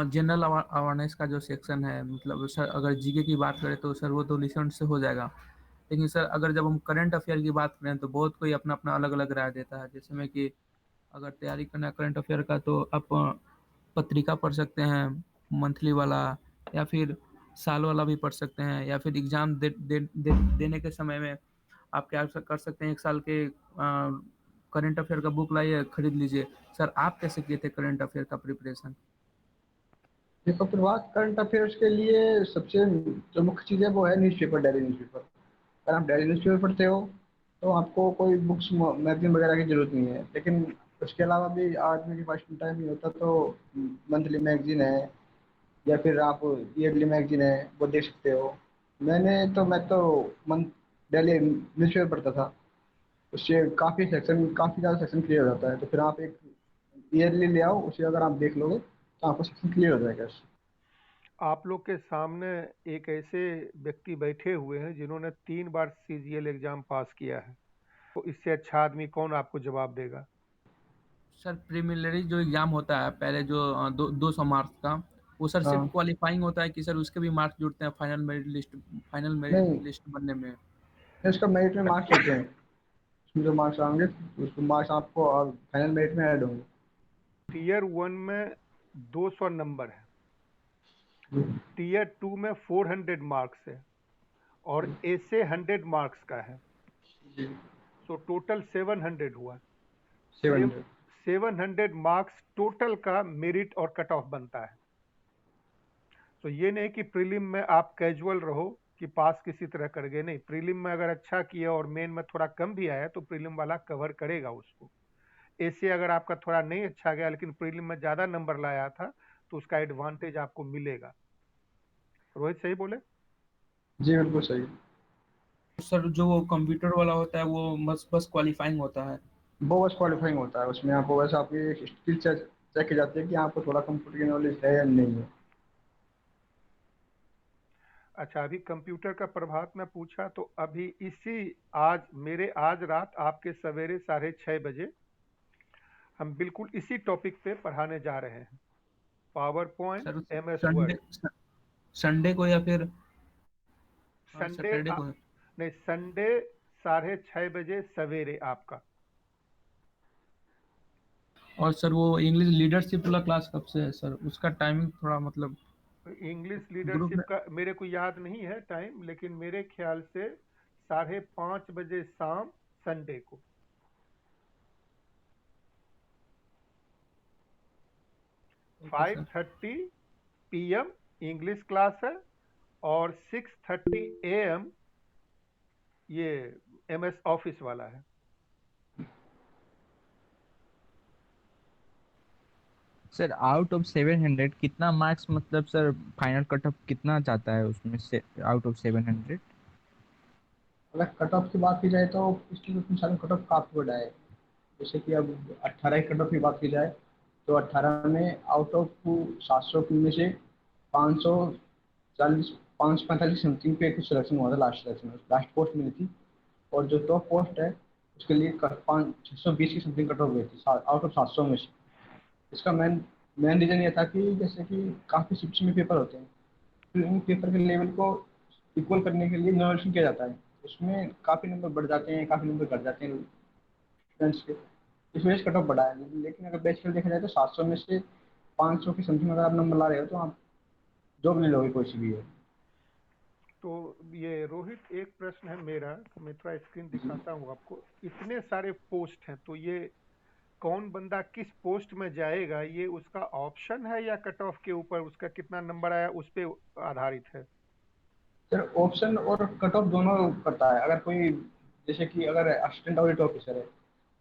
जनरल अवेयरनेस का जो सेक्शन है, मतलब सर अगर जीके की बात करें तो सर वो तो रिसेंट से हो जाएगा, लेकिन सर अगर जब हम करंट अफेयर की बात करें तो बहुत कोई अपना अपना अलग अलग राय देता है। जैसे में कि अगर तैयारी करना है करंट अफेयर का तो आप पत्रिका पढ़ सकते हैं, मंथली वाला, या फिर साल वाला भी पढ़ सकते हैं, या फिर एग्जाम देने के समय में आप क्या कर सकते हैं, 1 साल के करंट अफेयर का बुक लाइए, खरीद लीजिए। सर आप कैसे किए थे करंट अफेयर का प्रिपरेशन? देखो प्रभात, करंट अफेयर्स के लिए सबसे जो मुख्य चीज़ है वो है न्यूज़पेपर, डेली न्यूज़पेपर। अगर आप डेली न्यूज़पेपर पढ़ते हो तो आपको कोई बुक्स मैगजीन वगैरह की जरूरत नहीं है। लेकिन उसके अलावा भी आदमी के पास टाइम नहीं होता तो मंथली मैगजीन है या फिर आप ईयरली मैगजीन है वो देख सकते हो। मैं तो मंथ डेली न्यूज़पेपर पढ़ता था। उससे काफ़ी ज़्यादा सेक्शन क्लियर हो जाता है। तो फिर आप एक ईयरली ले आओ, उसे अगर आप देख लोगे तो आपको सेक्शन क्लियर हो जाएगा उससे। आप लोग के सामने एक ऐसे व्यक्ति बैठे हुए हैं जिन्होंने 3 बार सीजीएल एग्जाम पास किया है, तो इससे अच्छा आदमी कौन आपको जवाब देगा? सर प्रीलिमिनरी जो एग्जाम होता है पहले, जो 200 मार्क्स का, वो सर सिर्फ हाँ। क्वालिफाइंग होता है कि सर उसके भी मार्क्स जुड़ते हैं फाइनल मेरिट नहीं, लिस्ट बनने में? इसका मेरिट में मार्क्स होते हैं। उसमें जो मार्क्स आएंगे उसको मार्क्स आपको और फाइनल मेरिट में ऐड होंगे। टीयर 1 में 200 नंबर है, जी। टीयर 2 में 400 मार्क्स है, और ऐसे 100 मार्क्स का है। जी। सो टोटल 700 हुआ। 700। 700 मार्क्स टोटल का मेरिट और कट ऑफ बनता है। तो ये नहीं कि प्रीलिम में आप कैजुअल रहो, कि पास किसी तरह कर गए, नहीं, प्रीलिम में अगर अच्छा किए और मेन में थोड़ा कम भी आया तो प्रीलिम वाला कवर करेगा उसको। ऐसे अगर आपका थोड़ा नहीं अच्छा गया लेकिन प्रीलिम में ज़्यादा नंबर लाया था तो उसका एडवांटेज आपको मिलेगा। रोहित सही बोले? जी बिल्कुल सही। सर जो वो कंप्यूटर वाला होता है वो बस बस क्वालिफाइंग होता है। वो बस क्वालिफाइंग होता है, उसमें आपको बस आपकी स्किल चेक चेक की जाती है कि आपको थोड़ा कंप्यूटर की नॉलेज है या नहीं है। अच्छा, अभी कंप्यूटर का प्रभात में पूछा तो अभी आज रात आपके सवेरे 6:30 बजे हम बिल्कुल इसी टॉपिक पे पढ़ाने जा रहे हैं, power point, sir MS Sunday word. Sunday को या फिर संडे सैटरडे को है? नहीं, संडे 6:30 बजे सवेरे आपका। और सर वो इंग्लिश लीडरशिप वाला क्लास कब से है सर? उसका टाइमिंग थोड़ा मतलब इंग्लिश ग्रुप लीडरशिप में। का मेरे को याद नहीं है टाइम, लेकिन मेरे ख्याल से 5:30 बजे शाम संडे को। Okay sir. 5:30 PM English class है और 6:30 AM ये MS ऑफिस वाला है। सर आउट ऑफ 700 कितना मार्क्स, मतलब सर फाइनल कट ऑफ कितना जाता है उसमें से आउट ऑफ 700? अगर कट ऑफ की बात की जाए तो इसकी तो सारी कट ऑफ काफ़ी बड़ा है। जैसे कि अब 18 की कट ऑफ की बात की जाए तो 18 में आउट ऑफ 700 में से 540 545 समथिंग पे कुछ सिलेक्शन हुआ था, लास्ट सिलेक्शन लास्ट पोस्ट मिली थी। और जो टॉप पोस्ट है उसके लिए 620 की समथिंग कट ऑफ गई थी आउट ऑफ 700 में से। इसका मेन मेन रीज़न ये था कि जैसे कि काफ़ी शिफ्ट में पेपर होते हैं, फिर इन पेपर के लेवल को इक्वल करने के लिए इनोवेशन किया जाता है। उसमें काफ़ी नंबर बढ़ जाते हैं, काफ़ी नंबर घट जाते हैं स्टूडेंट्स के। इस वजह से कट ऑफ बढ़ा है। लेकिन अगर बेसिकली देखा जाए तो 700 में से 500 की समथिंग अगर आप नंबर ला रहे हो तो आप जॉब ले लोगे कोई सी भी है। तो ये रोहित, एक प्रश्न है मेरा, मैं थोड़ा स्क्रीन दिखाता हूँ आपको। इतने सारे पोस्ट हैं तो ये कौन बंदा किस पोस्ट में जाएगा, ये उसका ऑप्शन है या कट ऑफ के ऊपर उसका कितना नंबर आया उस पे आधारित है? सर ऑप्शन और कट ऑफ दोनों करता है। अगर कोई जैसे कि अगर असिस्टेंट ऑडिट ऑफिसर है,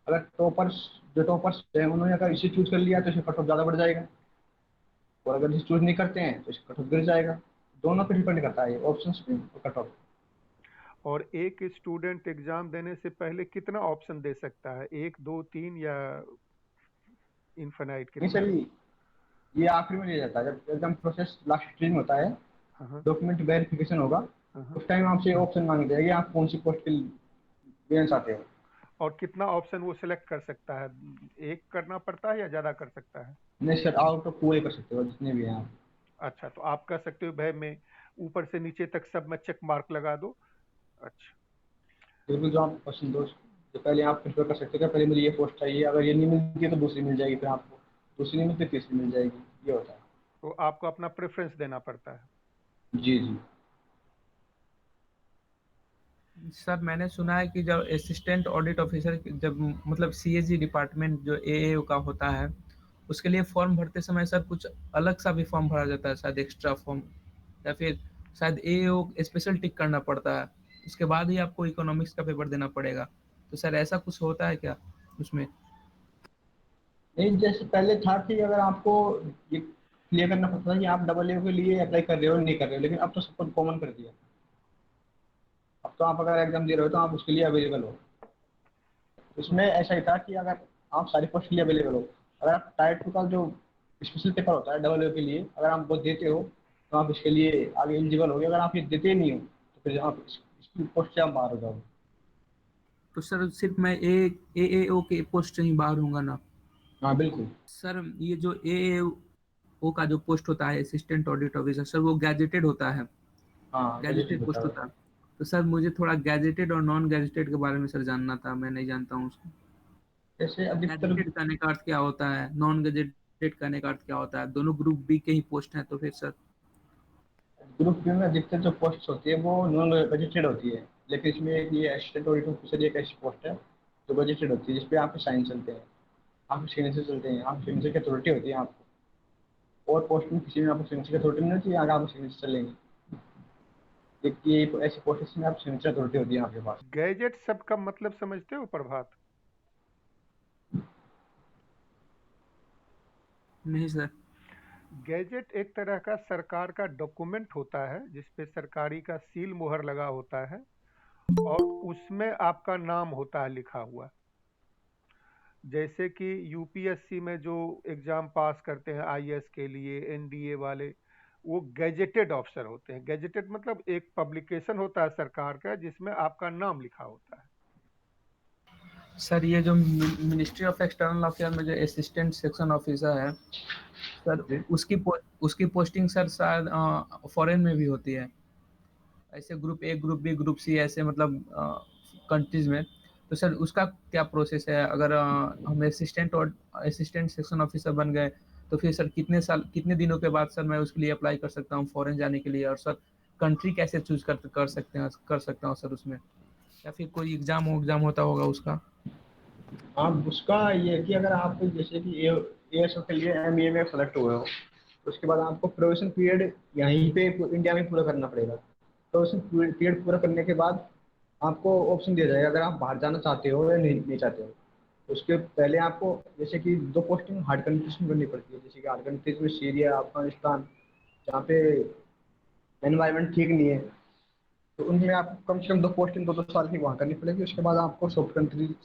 अगर टॉपर्स है उन्होंने अगर इसे चूज कर लिया तो इसे कट ऑफ ज़्यादा बढ़ जाएगा, और अगर इसे चूज नहीं करते हैं तो इसे कट ऑफ गिर जाएगा। दोनों पे डिपेंड करता है, ऑप्शन पे और कट ऑफ। और एक स्टूडेंट एग्जाम देने से पहले कितना ऑप्शन दे सकता है, 1 2 3 या इनफाइनाइट नहीं कितना? सर, ये आखिरी में लिया जाता है जब एकदम प्रोसेस लास्ट स्टेज में होता है, हाँ हाँ डॉक्यूमेंट वेरिफिकेशन होगा, हाँ हाँ। उस टाइम आपसे ऑप्शन मांगे जाएगी आप कौन सी पोस्ट के लिए चाहते हो। और कितना ऑप्शन वो सिलेक्ट कर सकता है, एक करना पड़ता है या ज्यादा कर सकता है? नहीं सर, आउट ऑफ पूरे कर सकते हो जितने भी हैं आप। अच्छा, तो आप कह सकते हो भाई मैं ऊपर से नीचे तक सब में चेक मार्क लगा दो। अच्छा। बिल्कुल, जो आप पसंद हो तो पहले आप प्रेफर कर सकते हो कि पहले मुझे ये पोस्ट चाहिए, अगर ये नहीं मिलती है तो दूसरी मिल जाएगी, फिर आपको दूसरी नहीं मिलती तीसरी मिल जाएगी, ये होता है। तो आपको अपना प्रेफरेंस देना पड़ता है। जी जी। सर मैंने सुना है कि जब असिस्टेंट ऑडिट ऑफिसर जब मतलब सीएजी डिपार्टमेंट जो एएओ का होता है उसके लिए फॉर्म भरते समय सर कुछ अलग सा भी फॉर्म भरा जाता है शायद, एक्स्ट्रा फॉर्म, या फिर शायद एएओ स्पेशल टिक करना पड़ता है, उसके बाद ही आपको इकोनॉमिक्स का पेपर देना पड़ेगा। तो सर ऐसा कुछ होता है क्या उसमें? नहीं, जैसे पहले था कि अगर आपको ये क्लियर करना पड़ता था कि आप डबल ए के लिए अप्लाई कर रहे हो नहीं कर रहे हो, लेकिन अब तो सबको कॉमन कर दिया। अब तो आप अगर एग्जाम दे रहे हो तो आप उसके लिए अवेलेबल हो। उसमें ऐसा ही था कि अगर आप सारी पोस्ट के लिए अवेलेबल हो, अगर आप टाइप 2 का जो स्पेशल पेपर होता है डबल ए के लिए, अगर आप वो देते हो तो आप इसके लिए आगे एलिजिबल होगे। अगर आप ये देते ही नहीं हो तो फिर आप इसकी पोस्ट से आप बाहर हो जाओगे। तो सर सिर्फ मैं एएओ के पोस्ट से ही बाहर होऊंगा ना? हाँ बिल्कुल। सर ये जो एएओ का जो पोस्ट होता है असिस्टेंट ऑडिट ऑफिसर, सर वो गैजेटेड होता है, हाँ गजेटेड गैजेटेड होता पोस्ट है। होता है। तो सर मुझे थोड़ा गैजेटेड और नॉन गैजेटेड के बारे में सर जानना था, मैं नहीं जानता हूँ उसको। जैसे अधिकतर गैजेटेड करने का अर्थ क्या होता है, नॉन गैजेटेड करने का अर्थ क्या होता है? दोनों ग्रुप बी के ही पोस्ट हैं तो फिर सर। ग्रुप बी में अधिकतर जो पोस्ट होती है वो नॉन बजटेड होती है, लेकिन इसमें एक ये असिस्टेंट ऑडिट ऑफिसर एक ऐसी पोस्ट है जो बजटेड होती है, जिसपे आपके साइन चलते हैं, आपके सिग्नेचर चलते हैं, आपके सिग्नेचर की अथॉरिटी होती है आपको। और पोस्ट में किसी में आपको सिग्नेचर की अथॉरिटी नहीं होती है, आगे आपके सिग्नेचर चलेंगे। ये ऐसी पोस्ट में आप सेंट्रल अथॉरिटी होती है आपके पास। गैजेट सब का मतलब समझते हो प्रभात? नहीं सर। गैजेट एक तरह का सरकार का डॉक्यूमेंट होता है जिसपे सरकारी का सील मोहर लगा होता है और उसमें आपका नाम होता है लिखा हुआ। जैसे कि यूपीएससी में जो एग्जाम पास करते हैं आईएएस के लिए, एनडीए वाले, वो गैजेटेड ऑफिसर होते हैं। गैजेटेड मतलब एक पब्लिकेशन होता है सरकार का जिसमें आपका नाम लिखा होता है। सर ये जो मिनिस्ट्री ऑफ एक्सटर्नल अफेयर में जो असिस्टेंट सेक्शन ऑफिसर है सर, उसकी पोस्टिंग सर शायद फॉरेन में भी होती है, ऐसे group A, group B, group C, ऐसे मतलब कंट्रीज में। तो सर उसका क्या प्रोसेस है? अगर हम असिस्टेंट सेक्शन ऑफिसर बन गए तो फिर सर कितने दिनों के बाद सर मैं उसके लिए अप्लाई कर सकता हूँ फॉरेन जाने के लिए? और सर कंट्री कैसे चूज कर सकता हूँ सर उसमें? या फिर कोई एग्जाम होता होगा उसका? आप उसका ये है कि अगर आप जैसे कि एएसओ के लिए एमईए में सेलेक्ट हुए हो, तो उसके बाद आपको प्रोबेशन पीरियड यहीं पे इंडिया में पूरा करना पड़ेगा। प्रोबेशन पीरियड पूरा करने के बाद आपको ऑप्शन दिया जाएगा अगर आप बाहर जाना चाहते हो या नहीं चाहते हो। उसके पहले आपको जैसे कि 2 पोस्टिंग हार्ड कंट्रीज में करनी पड़ती है, जैसे कि हार्ड कंट्रीज में सीरिया, अफगानिस्तान, जहाँ पे एनवायरनमेंट ठीक नहीं है, तो उनमें आपको कम से कम 2 पोस्टिंग 2-2 साल की वहाँ करनी पड़ेगी। उसके बाद आपको सॉफ्ट कंट्रीज,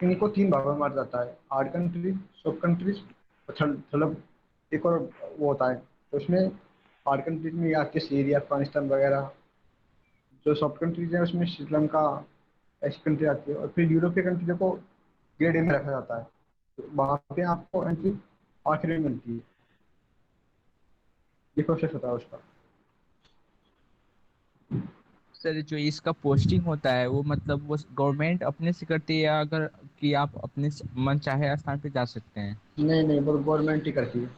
इनको 3 भागों में बांटा जाता है, हार्ड कंट्रीज, सॉफ्ट कंट्रीज और मतलब एक और वो होता है। तो उसमें हार्ड कंट्रीज में आके सीरिया, अफगानिस्तान वगैरह, जो सॉफ्ट कंट्रीज हैं उसमें श्रीलंका, ऐसी कंट्री आती है। और फिर यूरोपीय कंट्रियों को ग्रेड ए में रखा जाता है, तो वहाँ पे आपको एंट्री आखिरी में मिलती है। ये प्रोसेस होता है उसका। सर जो इसका पोस्टिंग होता है वो मतलब वो गवर्नमेंट अपने से करती है या अगर कि आप अपने मन चाहे स्थान पे जा सकते हैं? नहीं नहीं, वो गवर्नमेंट ही करती है।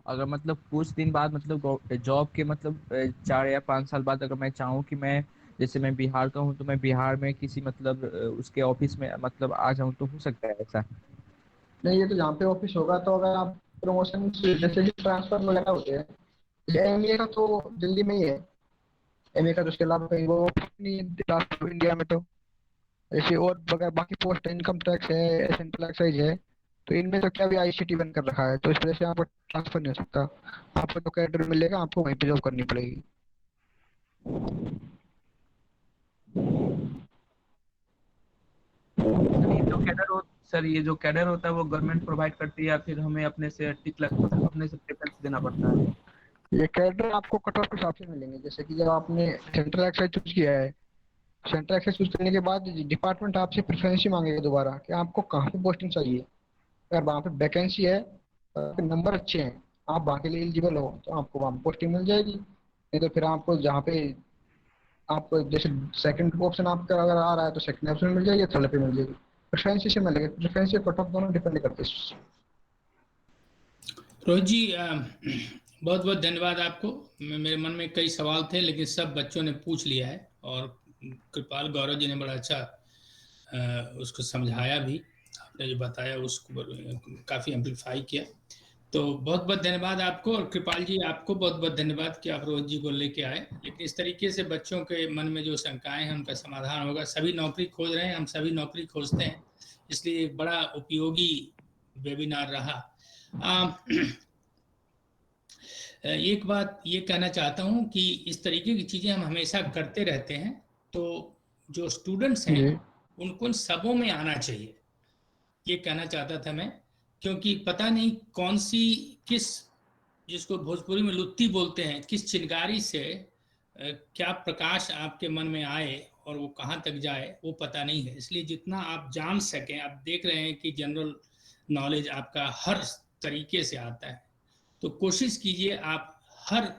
अगर मतलब कुछ दिन बाद मतलब जॉब के मतलब 4 या 5 साल बाद अगर मैं चाहूँ कि मैं जैसे मैं बिहार का हूँ तो मैं बिहार में किसी मतलब उसके ऑफिस में मतलब आ जाऊँ तो हो सकता है ऐसा? नहीं, ये तो जहाँ पे ऑफिस होगा, तो अगर आप प्रमोशन जैसे कि ट्रांसफर वगैरह होते हैं, एमए का तो दिल्ली में ही है। एमए का तो उसके अलावा कहीं वो नहीं है ट्रांसफर इंडिया में। तो ऐसे और बगैर बाकी पोस्ट इनकम टैक्स है, सेंट्रल एक्साइज है, तो इनमें तो क्या भी आईसीटी बंद कर रखा है, तो इस वजह से आपको ट्रांसफर नहीं हो सकता। आपको जो कैडर मिलेगा आपको वहीं पे जॉब करनी पड़ेगी। सर ये जो कैडर होता है वो गवर्नमेंट प्रोवाइड करती है या फिर हमें अपने से प्रेफरेंस देना पड़ता है? ये कैडर आपको कट ऑफ के हिसाब से मिलेंगे। जैसे कि जब आपने सेंट्रल एक्साइज चूज किया है, सेंट्रल एक्साइज चूज करने के बाद डिपार्टमेंट आपसे प्रेफरेंस ही मांगेगा दोबारा कि आपको कहाँ पे पोस्टिंग चाहिए। अगर वहाँ पे वैकेंसी है, आपके नंबर अच्छे हैं, आप वहाँ के लिए एलिजिबल हो, तो आपको वहाँ पोस्टिंग मिल जाएगी। नहीं तो फिर आपको जहाँ पे आपको जैसे सेकंड ऑप्शन आपका अगर आ रहा है तो सेकंड ऑप्शन मिल जाएगी, थर्ड पे मिल जाएगी। प्रेफरेंस से मिलेगा, प्रेफरेंस कट ऑफ दोनों डिपेंड करते हैं। रोहित जी बहुत बहुत धन्यवाद आपको। मेरे मन में कई सवाल थे लेकिन सब बच्चों ने पूछ लिया है और कृपाल गौरव जी ने बड़ा अच्छा उसको समझाया भी। आपने जो बताया उसको काफ़ी एम्पलीफाई किया, तो बहुत बहुत धन्यवाद आपको। और कृपाल जी आपको बहुत बहुत धन्यवाद कि आप रोहित जी को लेके आए। लेकिन इस तरीके से बच्चों के मन में जो शंकाएं हैं उनका समाधान होगा। सभी नौकरी खोज रहे हैं, हम सभी नौकरी खोजते हैं, इसलिए एक बड़ा उपयोगी वेबिनार रहा। एक बात ये कहना चाहता हूँ कि इस तरीके की चीज़ें हम हमेशा करते रहते हैं, तो जो स्टूडेंट्स हैं उनको इन सबों में आना चाहिए, ये कहना चाहता था मैं। क्योंकि पता नहीं कौन सी किस, जिसको भोजपुरी में लुत्ती बोलते हैं, किस चिंगारी से क्या प्रकाश आपके मन में आए और वो कहाँ तक जाए वो पता नहीं है। इसलिए जितना आप जान सकें, आप देख रहे हैं कि जनरल नॉलेज आपका हर तरीके से आता है, तो कोशिश कीजिए आप हर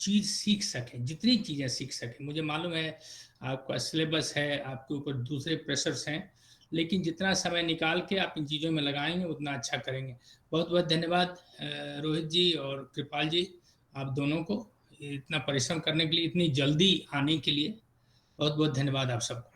चीज़ सीख सकें, जितनी चीज़ें सीख सकें। मुझे मालूम है आपका सिलेबस है, आपके ऊपर दूसरे प्रेशर्स हैं, लेकिन जितना समय निकाल के आप इन चीज़ों में लगाएंगे उतना अच्छा करेंगे। बहुत बहुत धन्यवाद रोहित जी और कृपाल जी, आप दोनों को इतना परिश्रम करने के लिए, इतनी जल्दी आने के लिए बहुत बहुत धन्यवाद आप सबको।